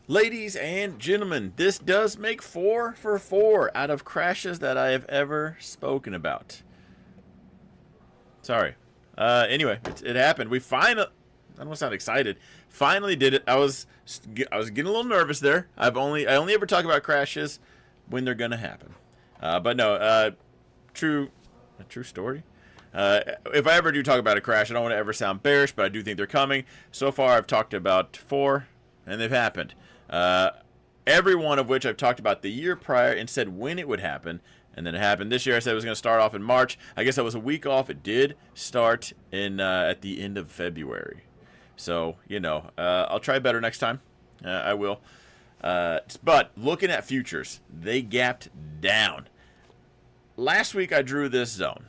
Ladies and gentlemen, this does make 4 for 4 out of crashes that I have ever spoken about. Sorry. Anyway, it happened. We finally, I don't sound excited. Finally did it. I was getting a little nervous there. I only ever talk about crashes when they're gonna happen. But no, a true story. If I ever do talk about a crash, I don't want to ever sound bearish, but I do think they're coming. So far, I've talked about 4, and they've happened. Every one of which I've talked about the year prior and said when it would happen, and then it happened this year. I said it was going to start off in March. I guess I was a week off. It did start in at the end of February. So, I'll try better next time. I will. But looking at futures, they gapped down. Last week I drew this zone.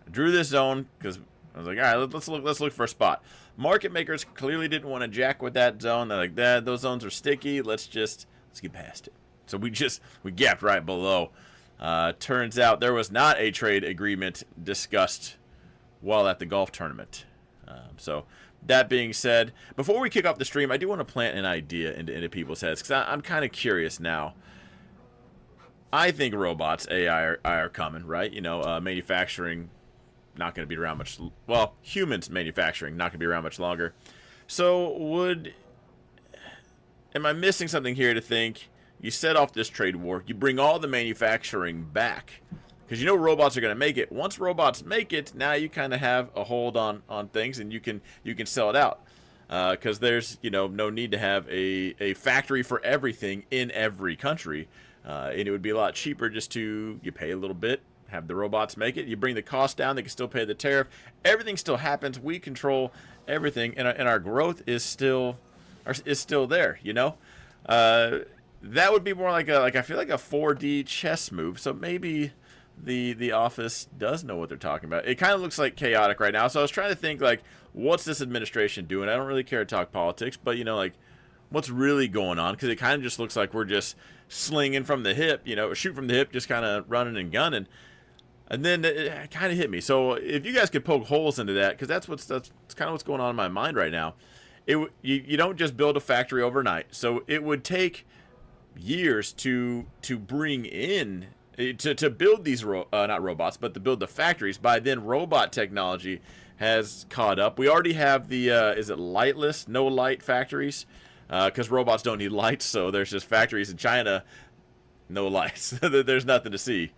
Because I was like, all right, let's look for a spot. Market makers clearly didn't want to jack with that zone. They're like, those zones are sticky. Let's get past it. So we gapped right below. Turns out there was not a trade agreement discussed while at the golf tournament. So that being said, before we kick off the stream, I do want to plant an idea into people's heads because I'm kind of curious now. I think robots, AI are coming, right? Manufacturing not going to be around much. Well, humans manufacturing not going to be around much longer. So am I missing something here to think? You set off this trade war. You bring all the manufacturing back because robots are going to make it. Once robots make it, now you kind of have a hold on things, and you can sell it out because there's no need to have a factory for everything in every country, and it would be a lot cheaper just you pay a little bit. Have the robots make it. You bring the cost down. They can still pay the tariff. Everything still happens. We control everything, and our growth is still there. That would be more like I feel like a 4D chess move. So maybe the office does know what they're talking about. It kind of looks like chaotic right now. So I was trying to think what's this administration doing? I don't really care to talk politics, but what's really going on? Because it kind of just looks like we're just slinging from the hip. Shoot from the hip, just kind of running and gunning. And then it kind of hit me. So if you guys could poke holes into that, because that's kind of what's going on in my mind right now. You don't just build a factory overnight. So it would take years to bring in to build these not robots, but to build the factories. By then, robot technology has caught up. We already have the is it lightless, no light factories, because robots don't need lights. So there's just factories in China, no lights. There's nothing to see.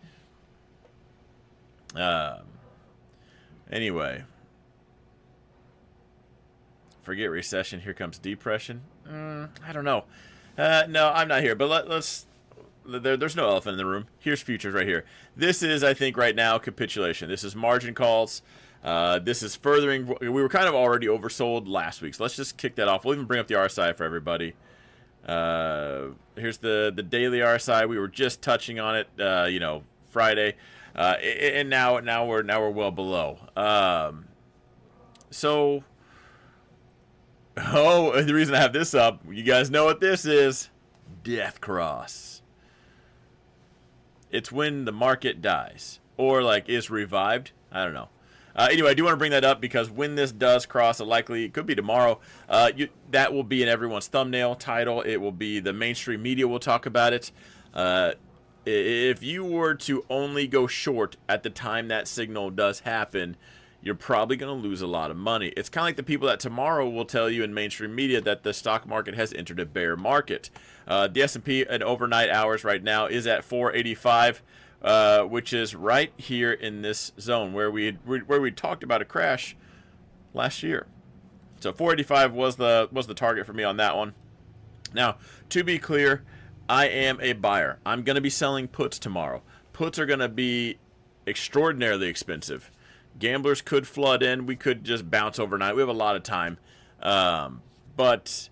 Anyway, forget recession. Here comes depression. I don't know. No, I'm not here. But there's no elephant in the room. Here's futures right here. This is, I think, right now capitulation. This is margin calls. This is furthering. We were kind of already oversold last week, so let's just kick that off. We'll even bring up the RSI for everybody. Here's the daily RSI. We were just touching on it. Friday. And now we're well below. The reason I have this up, you guys know what this is. Death cross. It's when the market dies or is revived. I don't know. Anyway, I do want to bring that up because when this does cross, it could be tomorrow. That will be in everyone's thumbnail title. It will be the mainstream media will talk about it. If you were to only go short at the time that signal does happen, you're probably going to lose a lot of money. It's kind of like the people that tomorrow will tell you in mainstream media that the stock market has entered a bear market. The S&P at overnight hours right now is at 485, which is right here in this zone where we talked about a crash last year. So 485 was the target for me on that one. Now, to be clear, I am a buyer. I'm going to be selling puts tomorrow. Puts are going to be extraordinarily expensive. Gamblers could flood in. We could just bounce overnight. We have a lot of time. But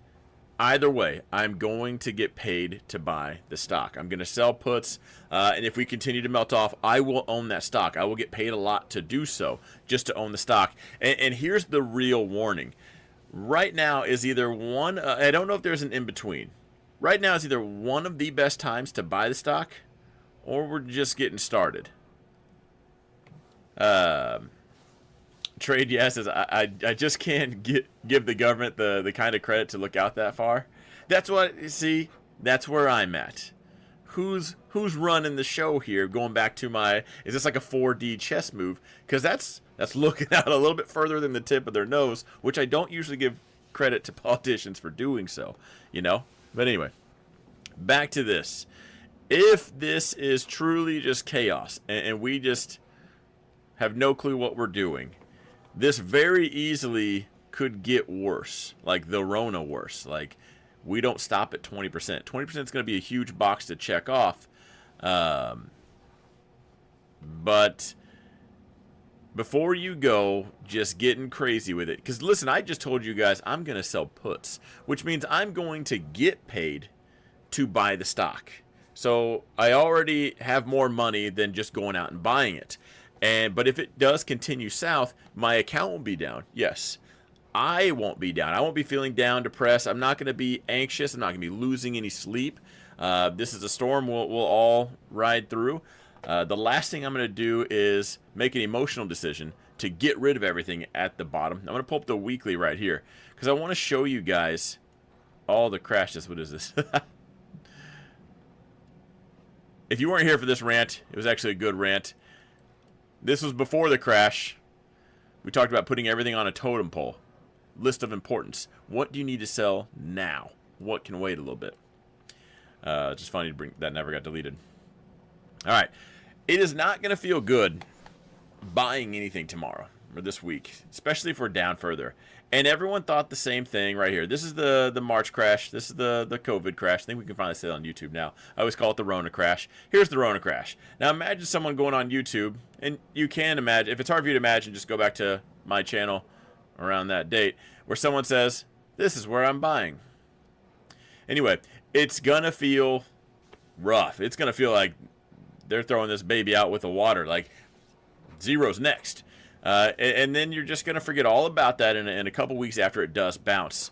either way, I'm going to get paid to buy the stock. I'm going to sell puts. And if we continue to melt off, I will own that stock. I will get paid a lot to do so, just to own the stock. And here's the real warning. Right now is either one, I don't know if there's an in-between. Right now is either one of the best times to buy the stock, or we're just getting started. Trade yes, I just can't give the government the kind of credit to look out that far. That's what, see, that's where I'm at. Who's running the show here? Going back to my, is this like a 4D chess move? Because that's looking out a little bit further than the tip of their nose, which I don't usually give credit to politicians for doing so, you know? But anyway, back to this. If this is truly just chaos and we just have no clue what we're doing, this very easily could get worse, like the Rona worse. Like, we don't stop at 20%. 20% is going to be a huge box to check off. But before you go just getting crazy with it, because listen, I just told you guys I'm going to sell puts, which means I'm going to get paid to buy the stock. So I already have more money than just going out and buying it. But if it does continue south, my account will be down. Yes. I won't be down. I won't be feeling down, depressed. I'm not going to be anxious. I'm not going to be losing any sleep. This is a storm we'll all ride through. The last thing I'm going to do is make an emotional decision to get rid of everything at the bottom. I'm going to pull up the weekly right here because I want to show you guys all the crashes. What is this? If you weren't here for this rant, it was actually a good rant. This was before the crash. We talked about putting everything on a totem pole. List of importance. What do you need to sell now? What can wait a little bit? Just funny to bring that, never got deleted. All right. It is not going to feel good buying anything tomorrow or this week, especially if we're down further. And everyone thought the same thing right here. This is the March crash. This is the COVID crash. I think we can finally say it on YouTube now. I always call it the Rona crash. Here's the Rona crash. Now imagine someone going on YouTube, and you can imagine, if it's hard for you to imagine, just go back to my channel around that date, where someone says, this is where I'm buying. Anyway, it's going to feel rough. It's going to feel like they're throwing this baby out with the water, like zero's next. And then you're just going to forget all about that in a couple weeks after it does bounce.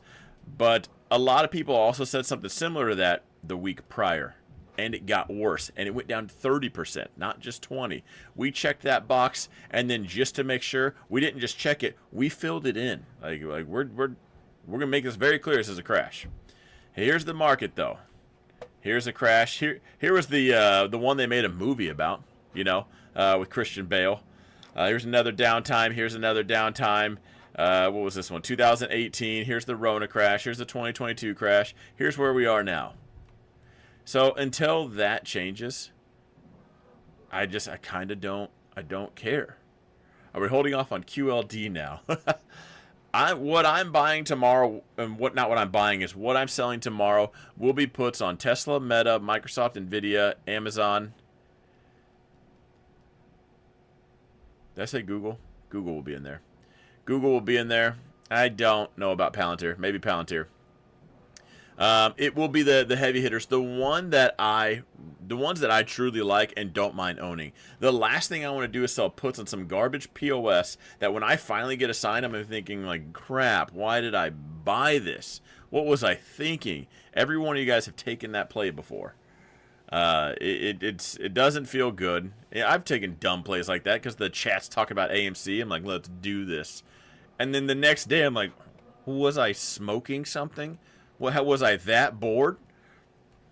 But a lot of people also said something similar to that the week prior. And it got worse, and it went down 30%, not just 20%. We checked that box, and then just to make sure, we didn't just check it, we filled it in. Like we're gonna make this very clear. This is a crash. Here's the market, though. Here's a crash. Here was the one they made a movie about, you know, with Christian Bale. Here's another downtime. Here's another downtime. What was this one? 2018. Here's the Rona crash. Here's the 2022 crash. Here's where we are now. So until that changes, I kind of don't care. Are we holding off on QLD now? What I'm buying tomorrow, and not what I'm buying, is what I'm selling tomorrow will be puts on Tesla, Meta, Microsoft, Nvidia, Amazon. Did I say Google? Google will be in there. Google will be in there. I don't know about Palantir. Maybe Palantir. It will be the heavy hitters, the ones that I truly like and don't mind owning. The last thing I want to do is sell puts on some garbage POS that when I finally get a sign, I'm thinking like, crap, why did I buy this? What was I thinking? Every one of you guys have taken that play before. It doesn't feel good. I've taken dumb plays like that because the chat's talking about AMC. I'm like, let's do this. And then the next day, I'm like, was I smoking something? What, was I that bored?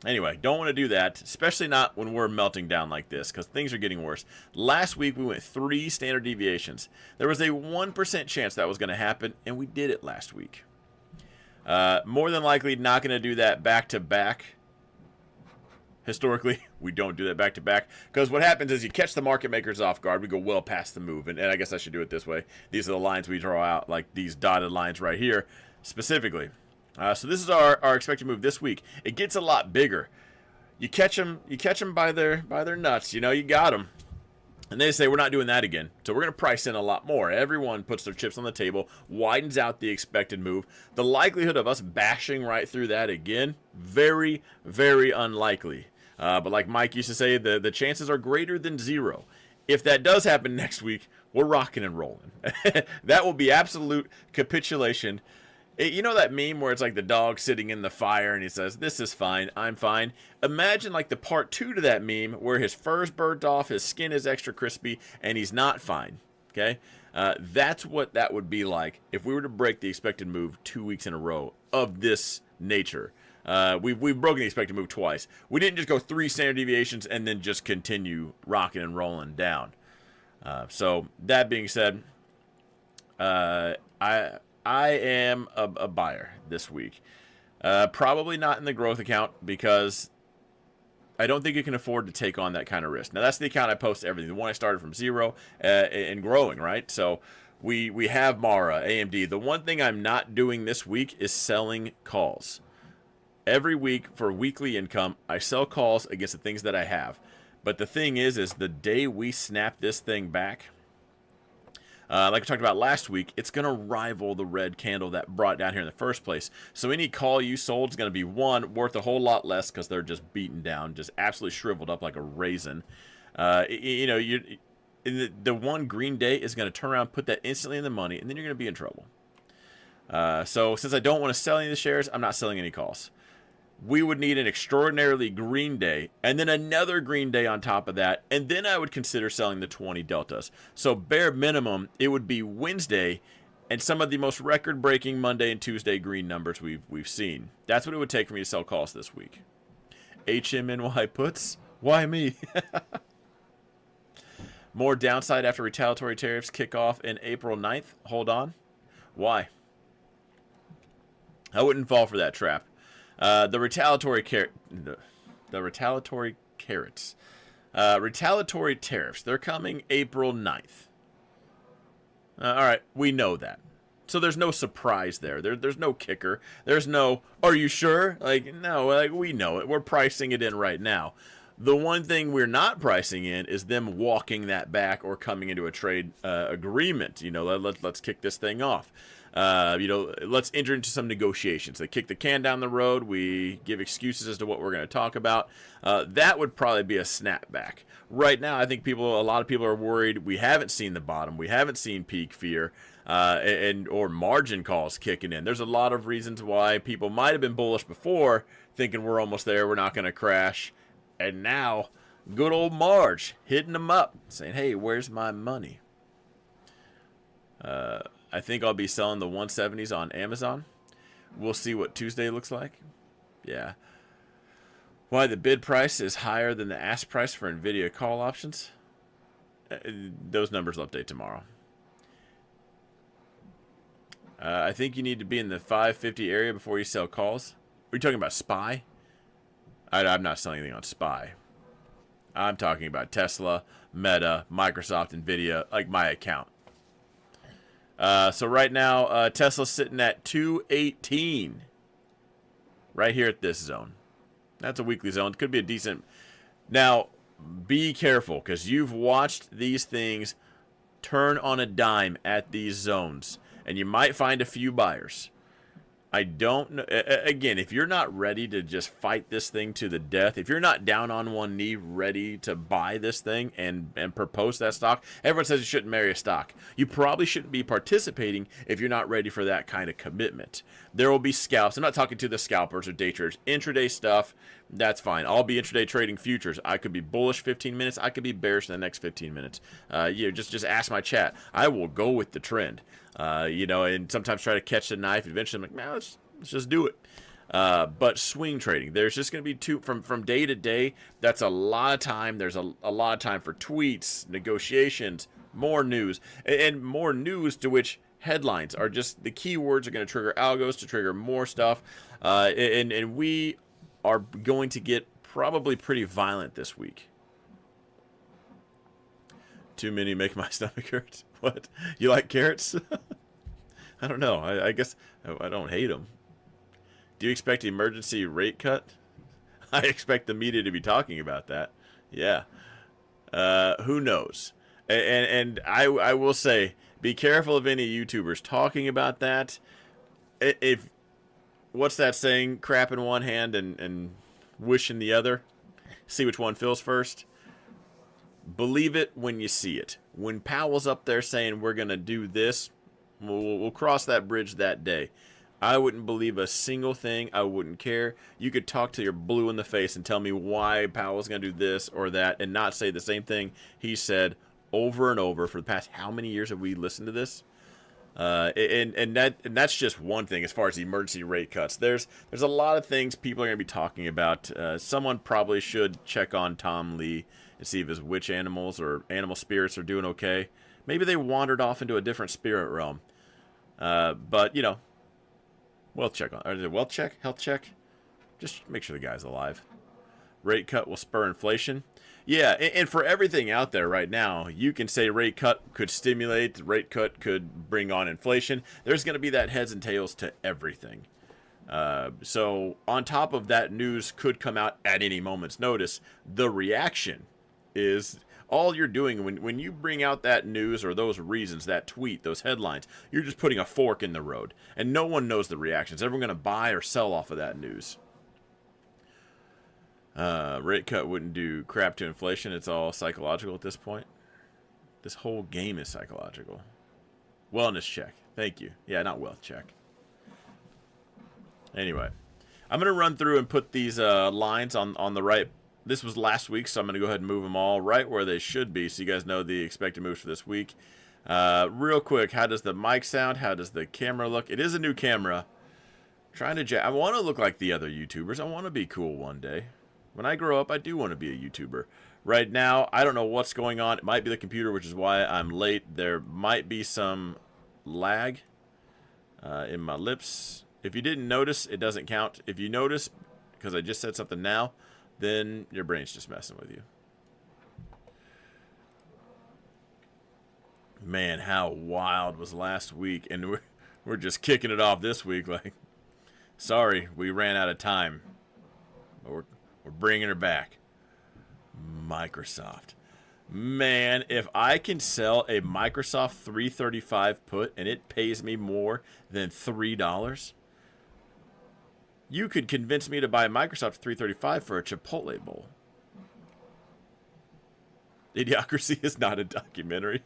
Anyway, don't want to do that, especially not when we're melting down like this, because things are getting worse. Last week, we went 3 standard deviations. There was a 1% chance that was going to happen, and we did it last week. More than likely, not going to do that back-to-back. Historically, we don't do that back-to-back, because what happens is you catch the market makers off guard. We go well past the move, and I guess I should do it this way. These are the lines we draw out, like these dotted lines right here, specifically. So this is our expected move this week. It gets a lot bigger. You catch them by their nuts. You know, you got them. And they say, we're not doing that again. So we're going to price in a lot more. Everyone puts their chips on the table, widens out the expected move. The likelihood of us bashing right through that again, very, very unlikely. But like Mike used to say, the chances are greater than 0. If that does happen next week, we're rocking and rolling. That will be absolute capitulation. You know that meme where it's like the dog sitting in the fire and he says, this is fine, I'm fine? Imagine like the part 2 to that meme where his fur's burnt off, his skin is extra crispy, and he's not fine, okay? That's what that would be like if we were to break the expected move 2 weeks in a row of this nature. We've broken the expected move twice. We didn't just go 3 standard deviations and then just continue rocking and rolling down. So that being said, I am a buyer this week. Probably not in the growth account because I don't think you can afford to take on that kind of risk. Now, that's the account I post everything. The one I started from 0 and growing, right? So we have Mara, AMD. The one thing I'm not doing this week is selling calls. Every week for weekly income, I sell calls against the things that I have. But the thing is the day we snap this thing back, like we talked about last week, it's going to rival the red candle that brought it down here in the first place. So any call you sold is going to be, one, worth a whole lot less because they're just beaten down, just absolutely shriveled up like a raisin. The one green day is going to turn around, put that instantly in the money, and then you're going to be in trouble. So since I don't want to sell any of the shares, I'm not selling any calls. We would need an extraordinarily green day and then another green day on top of that, and then I would consider selling the 20 deltas. So bare minimum, it would be Wednesday and some of the most record-breaking Monday and Tuesday green numbers we've seen. That's what it would take for me to sell calls this week. HMNY puts? Why me? More downside after retaliatory tariffs kick off in April 9th. Hold on. Why? I wouldn't fall for that trap. The retaliatory carrots. Retaliatory tariffs. They're coming April 9th. All right, we know that. So there's no surprise there. There's no kicker. There's no, are you sure? Like, no, like we know it. We're pricing it in right now. The one thing we're not pricing in is them walking that back or coming into a trade agreement. Let's kick this thing off. Let's enter into some negotiations. They kick the can down the road. We give excuses as to what we're going to talk about. That would probably be a snapback. Right now, I think a lot of people are worried. We haven't seen the bottom. We haven't seen peak fear or margin calls kicking in. There's a lot of reasons why people might have been bullish before, thinking we're almost there, we're not going to crash. And now, good old Marge hitting them up, saying, hey, where's my money? I think I'll be selling the 170s on Amazon. We'll see what Tuesday looks like. Yeah. Why the bid price is higher than the ask price for NVIDIA call options? Those numbers will update tomorrow. I think you need to be in the 550 area before you sell calls. Are you talking about SPY? I'm not selling anything on SPY. I'm talking about Tesla, Meta, Microsoft, NVIDIA, like my account. So right now, Tesla's sitting at 218. Right here at this zone. That's a weekly zone. It could be a decent. Now, be careful, because you've watched these things turn on a dime at these zones. And you might find a few buyers. I don't know. Again, if you're not ready to just fight this thing to the death, if you're not down on one knee ready to buy this thing and propose that stock, everyone says you shouldn't marry a stock. You probably shouldn't be participating if you're not ready for that kind of commitment. There will be scalps. I'm not talking to the scalpers or day traders. Intraday stuff, that's fine. I'll be intraday trading futures. I could be bullish 15 minutes. I could be bearish in the next 15 minutes. Just ask my chat. I will go with the trend. And sometimes try to catch the knife. Eventually, I'm like, man, let's just do it. But swing trading, there's just going to be from day to day. That's a lot of time. There's a lot of time for tweets, negotiations, more news, and more news to which headlines are just the keywords are going to trigger algos to trigger more stuff. And we are going to get probably pretty violent this week. Too many make my stomach hurt. What? You like carrots? I don't know. I guess I don't hate them. Do you expect emergency rate cut? I expect the media to be talking about that. Yeah. Who knows? And I will say, be careful of any YouTubers talking about that. If what's that saying? Crap in one hand and wish in the other. See which one fills first. Believe it when you see it. When Powell's up there saying we're going to do this, we'll cross that bridge that day. I wouldn't believe a single thing. I wouldn't care. You could talk till you're blue in the face and tell me why Powell's going to do this or that and not say the same thing he said over and over for the past how many years have we listened to this? And that's just one thing as far as emergency rate cuts. There's a lot of things people are going to be talking about. Someone probably should check on Tom Lee and see if his witch animals or animal spirits are doing okay. Maybe they wandered off into a different spirit realm. But you know, wealth check on, or is it wealth check, health check? Just make sure the guy's alive. Rate cut will spur inflation. Yeah, and for everything out there right now, you can say rate cut could stimulate, rate cut could bring on inflation. There's going to be that heads and tails to everything. So on top of that, news could come out at any moment's notice. The reaction is all you're doing when you bring out that news or those reasons, that tweet, those headlines, you're just putting a fork in the road. And no one knows the reactions. Everyone going to buy or sell off of that news. Rate cut wouldn't do crap to inflation. It's all psychological at this point. This whole game is psychological. Wellness check. Thank you. Yeah, not wealth check. Anyway, I'm going to run through and put these lines on the right. This was last week, so I'm going to go ahead and move them all right where they should be so you guys know the expected moves for this week. Real quick, how does the mic sound? How does the camera look? It is a new camera. I want to look like the other YouTubers. I want to be cool one day. When I grow up, I do want to be a YouTuber. Right now, I don't know what's going on. It might be the computer, which is why I'm late. There might be some lag in my lips. If you didn't notice, it doesn't count. If you notice, because I just said something now, then your brain's just messing with you. Man, how wild was last week. And we're just kicking it off this week. Like, sorry, we ran out of time. But we're bringing her back. Microsoft. Man, if I can sell a Microsoft 335 put and it pays me more than $3, you could convince me to buy Microsoft 335 for a Chipotle bowl. Idiocracy is not a documentary.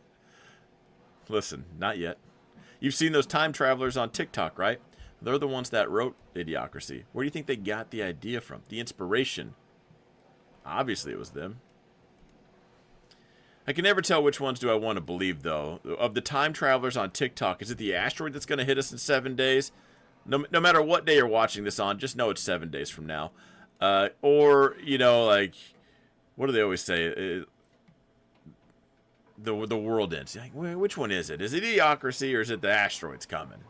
Listen, not yet. You've seen those time travelers on TikTok, right? They're the ones that wrote Idiocracy. Where do you think they got the idea from? The inspiration? Obviously it was them. I can never tell which ones do I want to believe, though. Of the time travelers on TikTok, is it the asteroid that's going to hit us in 7 days? No matter what day you're watching this on, just know it's 7 days from now. Or, you know, like, what do they always say? The world ends. Like, which one is it? Is it Idiocracy or is it the asteroids coming?